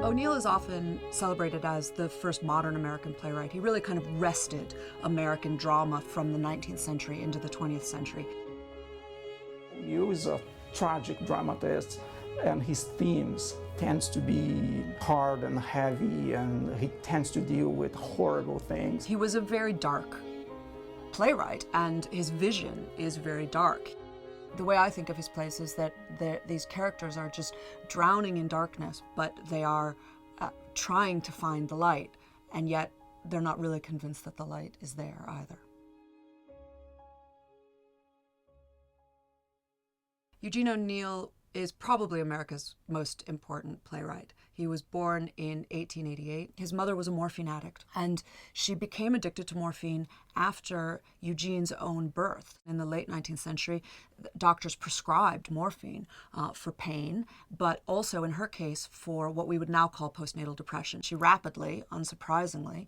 O'Neill is often celebrated as the first modern American playwright. He really kind of wrested American drama from the 19th century into the 20th century. O'Neill is a tragic dramatist, and his themes tends to be hard and heavy, and he tends to deal with horrible things. He was a very dark playwright, and his vision is very dark. The way I think of his plays is that these characters are just drowning in darkness, but they are trying to find the light, and yet they're not really convinced that the light is there either. Eugene O'Neill is probably America's most important playwright. He was born in 1888. His mother was a morphine addict, and she became addicted to morphine after Eugene's own birth. In the late 19th century, doctors prescribed morphine for pain, but also in her case for what we would now call postnatal depression. She rapidly, unsurprisingly,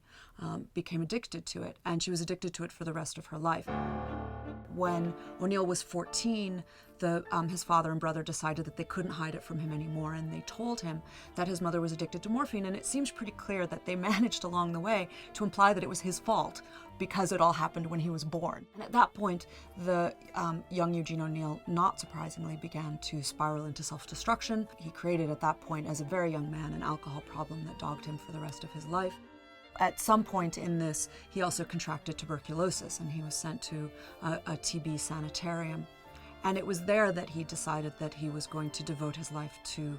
became addicted to it, and she was addicted to it for the rest of her life. When O'Neill was 14, his father and brother decided that they couldn't hide it from him anymore, and they told him that his mother was addicted to morphine, and it seems pretty clear that they managed along the way to imply that it was his fault because it all happened when he was born. And at that point, the young Eugene O'Neill, not surprisingly, began to spiral into self-destruction. He created at that point, as a very young man, an alcohol problem that dogged him for the rest of his life. At some point in this, he also contracted tuberculosis, and he was sent to a TB sanitarium. And it was there that he decided that he was going to devote his life to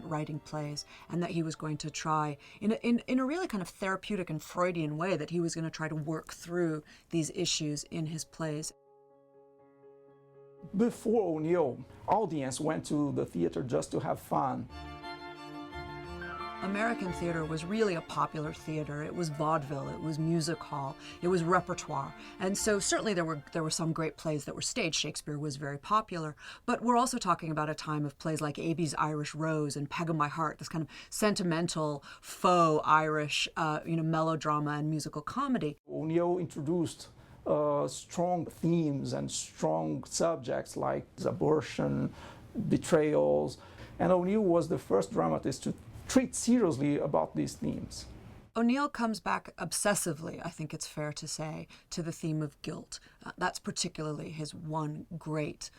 writing plays, and that he was going to try, in a really kind of therapeutic and Freudian way, that he was going to try to work through these issues in his plays. Before O'Neill, audience went to the theater just to have fun. American theater was really a popular theater. It was vaudeville, it was music hall, it was repertoire. And so certainly there were some great plays that were staged. Shakespeare was very popular, but we're also talking about a time of plays like Abbey's Irish Rose and Peg of My Heart, this kind of sentimental, faux Irish melodrama and musical comedy. O'Neill introduced strong themes and strong subjects like abortion, betrayals, and O'Neill was the first dramatist to treat seriously about these themes. O'Neill comes back obsessively, I think it's fair to say, to the theme of guilt. That's particularly his one great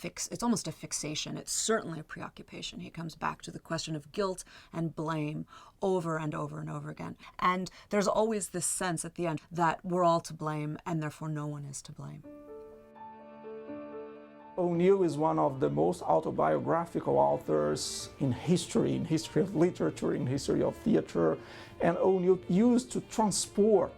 it's almost a fixation. It's certainly a preoccupation. He comes back to the question of guilt and blame over and over and over again. And there's always this sense at the end that we're all to blame and therefore no one is to blame. O'Neill is one of the most autobiographical authors in history of literature, in history of theater, and O'Neill used to transport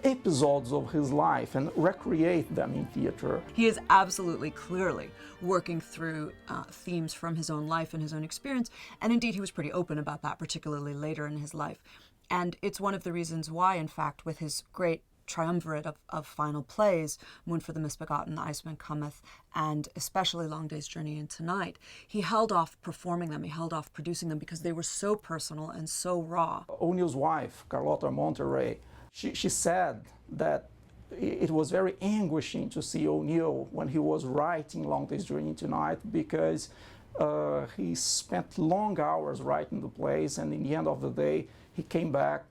episodes of his life and recreate them in theater. He is absolutely clearly working through themes from his own life and his own experience, and indeed he was pretty open about that, particularly later in his life. And it's one of the reasons why, in fact, with his great triumvirate of final plays, Moon for the Misbegotten, The Iceman Cometh, and especially Long Day's Journey into Night, he held off performing them, he held off producing them because they were so personal and so raw. O'Neill's wife, Carlota Monterey, she said that it was very anguishing to see O'Neill when he was writing Long Day's Journey into Night, because he spent long hours writing the plays, and in the end of the day, he came back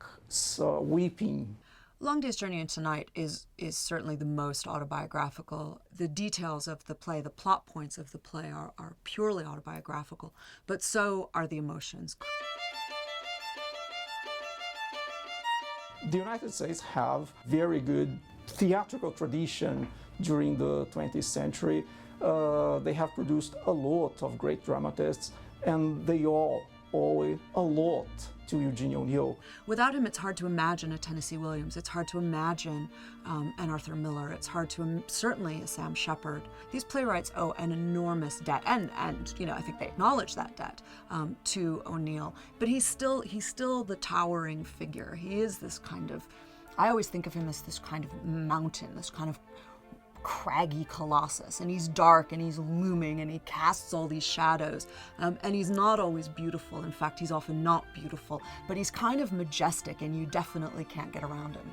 weeping. Long Day's Journey into Night is certainly the most autobiographical. The details of the play, the plot points of the play are purely autobiographical, but so are the emotions. The United States have very good theatrical tradition during the 20th century. They have produced a lot of great dramatists, and they all owe a lot to Eugene O'Neill. Without him, it's hard to imagine a Tennessee Williams. It's hard to imagine an Arthur Miller. It's hard to certainly a Sam Shepard. These playwrights owe an enormous debt, and I think they acknowledge that debt to O'Neill. But he's still the towering figure. He is this kind of, I always think of him as this kind of mountain, this kind of craggy colossus, and he's dark and he's looming and he casts all these shadows, and he's not always beautiful. In fact, he's often not beautiful, but he's kind of majestic and you definitely can't get around him.